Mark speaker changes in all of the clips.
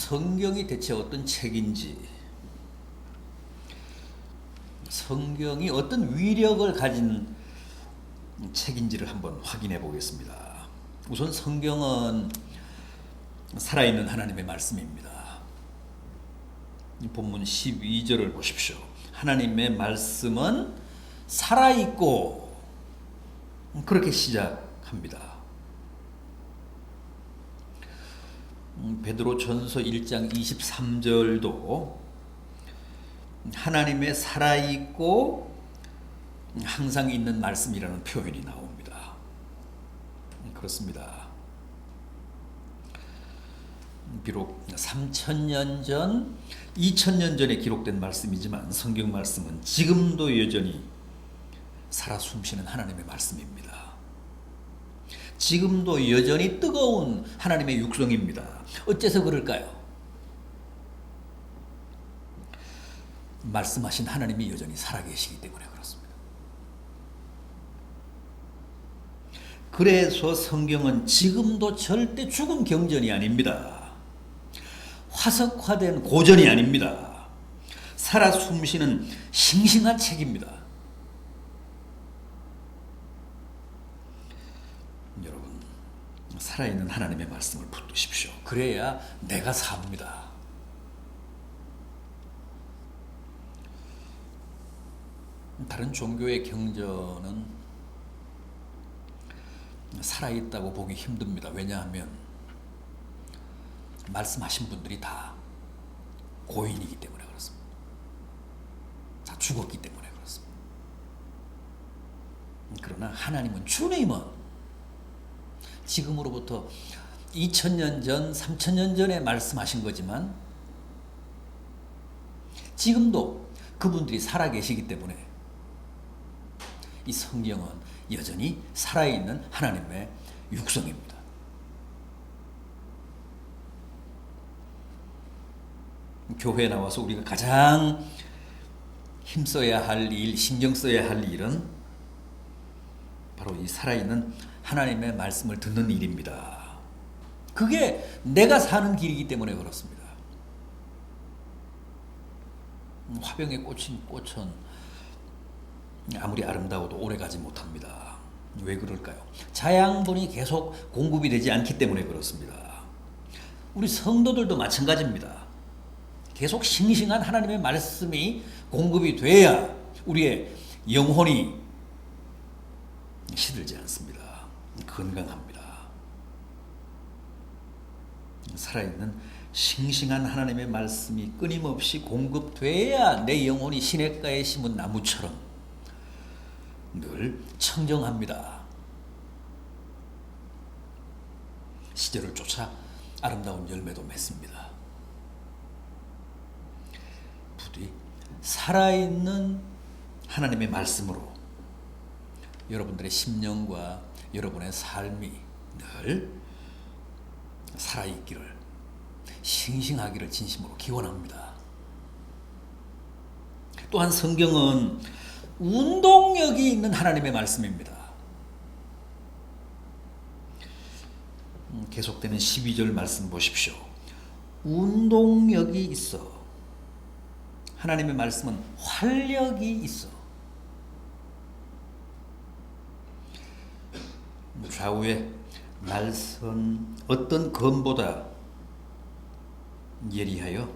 Speaker 1: 성경이 대체 어떤 책인지, 성경이 어떤 위력을 가진 책인지를 한번 확인해 보겠습니다. 우선 성경은 살아있는 하나님의 말씀입니다. 본문 12절을 보십시오. 하나님의 말씀은 살아있고, 그렇게 시작합니다. 베드로전서 1장 23절도 하나님의 살아있고 항상 있는 말씀이라는 표현이 나옵니다. 그렇습니다. 비록 3000년 전, 2000년 전에 기록된 말씀이지만 성경 말씀은 지금도 여전히 살아 숨쉬는 하나님의 말씀입니다. 지금도 여전히 뜨거운 하나님의 육성입니다. 어째서 그럴까요? 말씀하신 하나님이 여전히 살아계시기 때문에 그렇습니다. 그래서 성경은 지금도 절대 죽은 경전이 아닙니다. 화석화된 고전이 아닙니다. 살아 숨쉬는 싱싱한 책입니다. 여러분, 살아있는 하나님의 말씀을 붙드십시오. 그래야 내가 삽니다. 다른 종교의 경전은 살아있다고 보기 힘듭니다. 왜냐하면 말씀하신 분들이 다 고인이기 때문에 그렇습니다. 다 죽었기 때문에 그렇습니다. 그러나 하나님은, 주님은 지금으로부터 2000년 전, 3000년 전에 말씀하신 거지만 지금도 그분들이 살아계시기 때문에 이 성경은 여전히 살아있는 하나님의 육성입니다. 교회에 나와서 우리가 가장 힘써야 할 일, 신경 써야 할 일은 바로 이 살아있는 하나님의 말씀을 듣는 일입니다. 그게 내가 사는 길이기 때문에 그렇습니다. 화병에 꽂힌 꽃은 아무리 아름다워도 오래가지 못합니다. 왜 그럴까요? 자양분이 계속 공급이 되지 않기 때문에 그렇습니다. 우리 성도들도 마찬가지입니다. 계속 싱싱한 하나님의 말씀이 공급이 돼야 우리의 영혼이 시들지 않습니다. 건강합니다. 살아있는 싱싱한 하나님의 말씀이 끊임없이 공급돼야 내 영혼이 시냇가에 심은 나무처럼 늘 청정합니다. 시절을 쫓아 아름다운 열매도 맺습니다. 부디 살아있는 하나님의 말씀으로 여러분들의 심령과 여러분의 삶이 늘 살아있기를, 싱싱하기를 진심으로 기원합니다. 또한 성경은 운동력이 있는 하나님의 말씀입니다. 계속되는 12절 말씀 보십시오. 운동력이 있어. 하나님의 말씀은 활력이 있어. 좌우에 날선 어떤 검보다 예리하여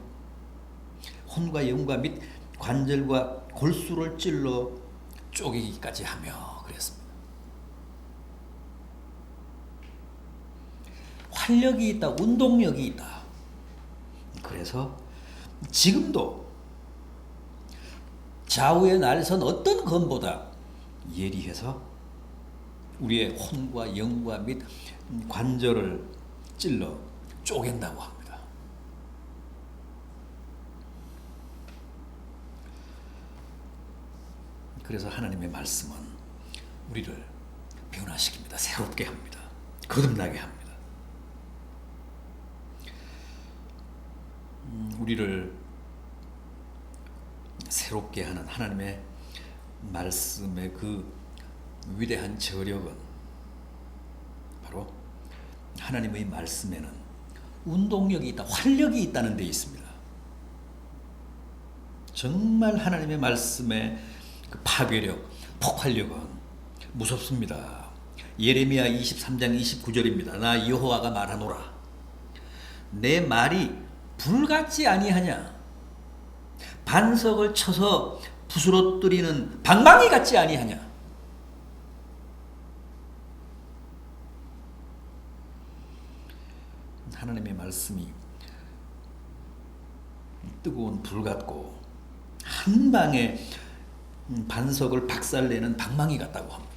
Speaker 1: 혼과 영과 및 관절과 골수를 찔러 쪼개기까지 하며 그랬습니다. 활력이 있다, 운동력이 있다. 그래서 지금도 좌우에 날선 어떤 검보다 예리해서 우리의 혼과 영과 및 관절을 찔러 쪼갠다고 합니다. 그래서 하나님의 말씀은 우리를 변화시킵니다. 새롭게 합니다. 거듭나게 합니다. 우리를 새롭게 하는 하나님의 말씀의 그 위대한 저력은 바로 하나님의 말씀에는 운동력이 있다, 활력이 있다는 데 있습니다. 정말 하나님의 말씀의 그 파괴력, 폭발력은 무섭습니다. 예레미야 23장 29절입니다. 나 여호와가 말하노라. 내 말이 불같지 아니하냐? 반석을 쳐서 부스러뜨리는 방망이 같지 아니하냐? 하나님의 말씀이 뜨거운 불 같고 한 방에 반석을 박살내는 방망이 같다고 합니다.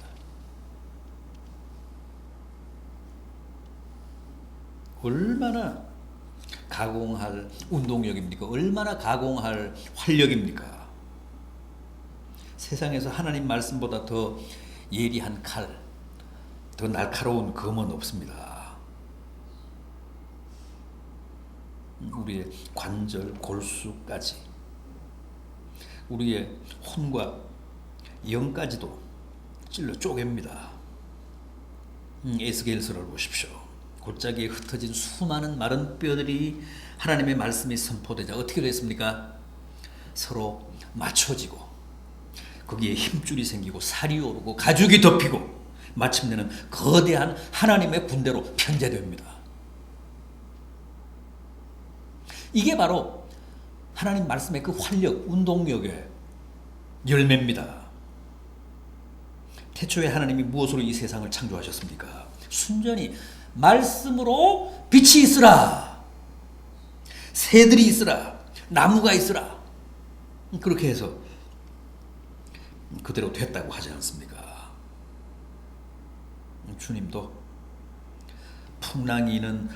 Speaker 1: 얼마나 가공할 운동력입니까? 얼마나 가공할 활력입니까? 세상에서 하나님 말씀보다 더 예리한 칼, 더 날카로운 검은 없습니다. 우리의 관절, 골수까지, 우리의 혼과 영까지도 찔러 쪼갭니다. 에스겔서를 보십시오. 골짜기에 흩어진 수많은 마른 뼈들이 하나님의 말씀이 선포되자 어떻게 됐습니까? 서로 맞춰지고 거기에 힘줄이 생기고 살이 오르고 가죽이 덮이고 마침내는 거대한 하나님의 군대로 편제됩니다. 이게 바로 하나님 말씀의 그 활력, 운동력의 열매입니다. 태초에 하나님이 무엇으로 이 세상을 창조하셨습니까? 순전히 말씀으로 빛이 있으라, 새들이 있으라, 나무가 있으라. 그렇게 해서 그대로 됐다고 하지 않습니까? 주님도 풍랑이 는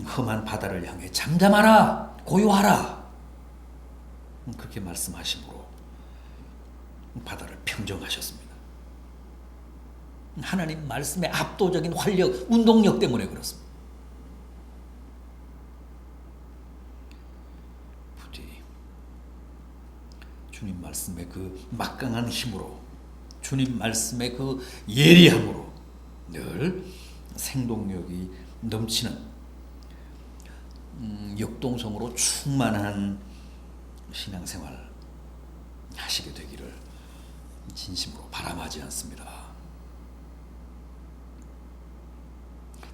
Speaker 1: 험한 바다를 향해 잠잠하라, 고요하라, 그렇게 말씀하심으로 바다를 평정하셨습니다. 하나님 말씀의 압도적인 활력, 운동력 때문에 그렇습니다. 부디 주님 말씀의 그 막강한 힘으로, 주님 말씀의 그 예리함으로 늘 생동력이 넘치는 역동성으로 충만한 신앙생활 하시게 되기를 진심으로 바람하지 않습니다.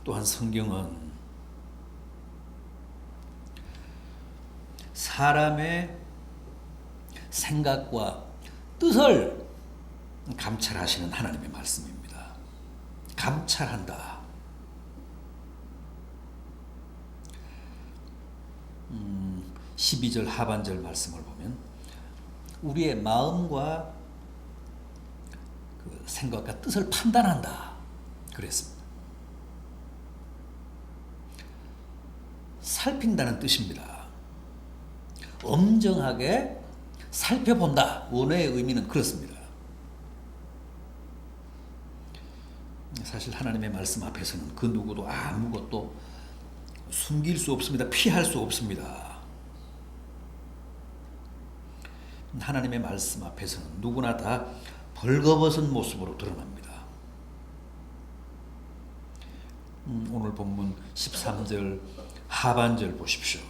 Speaker 1: 또한 성경은 사람의 생각과 뜻을 감찰하시는 하나님의 말씀입니다. 감찰한다. 12절 하반절 말씀을 보면 우리의 마음과 그 생각과 뜻을 판단한다 그랬습니다. 살핀다는 뜻입니다. 엄정하게 살펴본다. 원어의 의미는 그렇습니다. 사실 하나님의 말씀 앞에서는 그 누구도 아무것도 숨길 수 없습니다. 피할 수 없습니다. 하나님의 말씀 앞에서는 누구나 다 벌거벗은 모습으로 드러납니다. 오늘 본문 13절 하반절 보십시오.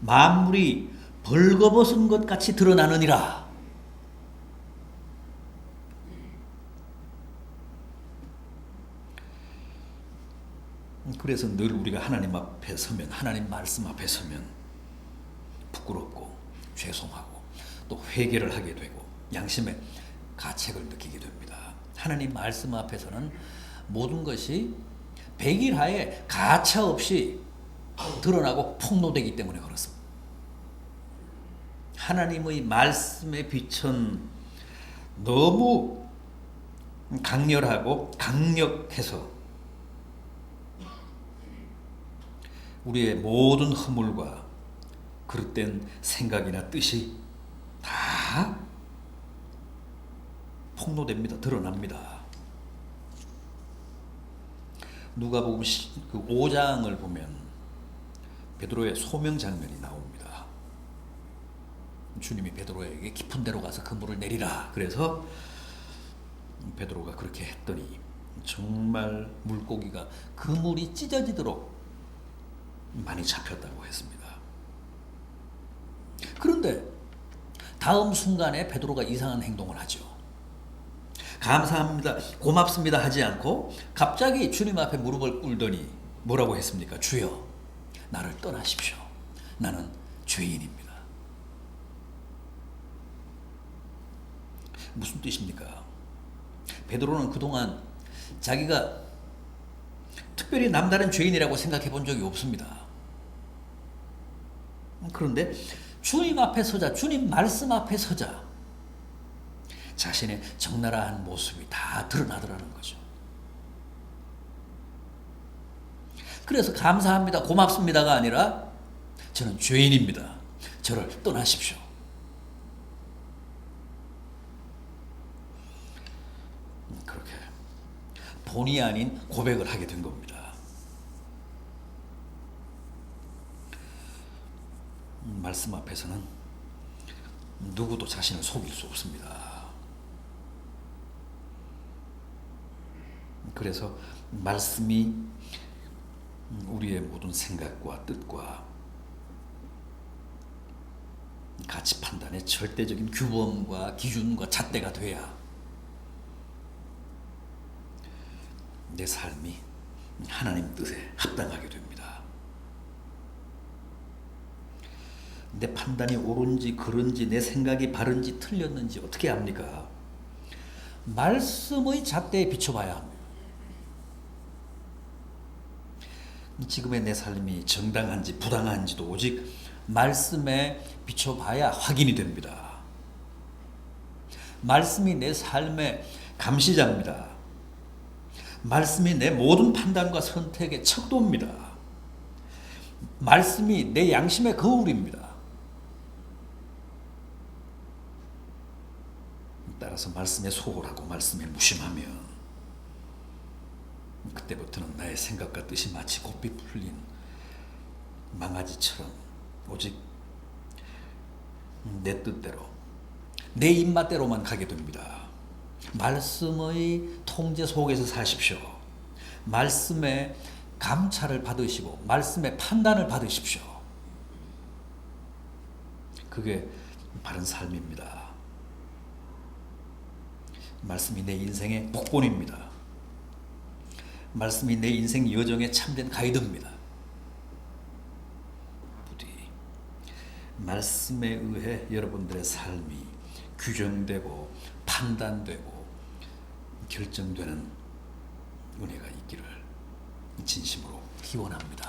Speaker 1: 만물이 벌거벗은 것 같이 드러나느니라. 그래서 늘 우리가 하나님 앞에 서면, 하나님 말씀 앞에 서면 부끄럽고 죄송하고 또 회개를 하게 되고 양심의 가책을 느끼게 됩니다. 하나님 말씀 앞에서는 모든 것이 백일하에 가차 없이 드러나고 폭로되기 때문에 그렇습니다. 하나님의 말씀의 빛은 너무 강렬하고 강력해서 우리의 모든 허물과 그릇된 생각이나 뜻이 다 폭로됩니다. 드러납니다. 누가복음 5장을 보면 베드로의 소명 장면이 나옵니다. 주님이 베드로에게 깊은 데로 가서 그물을 내리라. 그래서 베드로가 그렇게 했더니 정말 물고기가 그물이 찢어지도록 많이 잡혔다고 했습니다. 그런데 다음 순간에 베드로가 이상한 행동을 하죠. 감사합니다, 고맙습니다 하지 않고 갑자기 주님 앞에 무릎을 꿇더니 뭐라고 했습니까? 주여, 나를 떠나십시오. 나는 죄인입니다. 무슨 뜻입니까? 베드로는 그동안 자기가 특별히 남다른 죄인이라고 생각해 본 적이 없습니다. 그런데 주님 앞에 서자, 주님 말씀 앞에 서자 자신의 적나라한 모습이 다 드러나더라는 거죠. 그래서 감사합니다, 고맙습니다가 아니라 저는 죄인입니다. 저를 떠나십시오. 그렇게 본의 아닌 고백을 하게 된 겁니다. 말씀 앞에서는 누구도 자신을 속일 수 없습니다. 그래서 말씀이 우리의 모든 생각과 뜻과 가치 판단의 절대적인 규범과 기준과 잣대가 돼야 내 삶이 하나님 뜻에 합당하게 됩니다. 내 판단이 옳은지 그른지 내 생각이 바른지 틀렸는지 어떻게 압니까? 말씀의 잣대에 비춰봐야 합니다. 지금의 내 삶이 정당한지 부당한지도 오직 말씀에 비춰봐야 확인이 됩니다. 말씀이 내 삶의 감시자입니다. 말씀이 내 모든 판단과 선택의 척도입니다. 말씀이 내 양심의 거울입니다. 따라서 말씀에 소홀하고 말씀에 무심하면 그때부터는 나의 생각과 뜻이 마치 곱비 풀린 망아지처럼 오직 내 뜻대로 내 입맛대로만 가게 됩니다. 말씀의 통제 속에서 사십시오. 말씀의 감찰을 받으시고 말씀의 판단을 받으십시오. 그게 바른 삶입니다. 말씀이 내 인생의 복본입니다. 말씀이 내 인생 여정에 참된 가이드입니다. 부디 말씀에 의해 여러분들의 삶이 규정되고 판단되고 결정되는 은혜가 있기를 진심으로 기원합니다.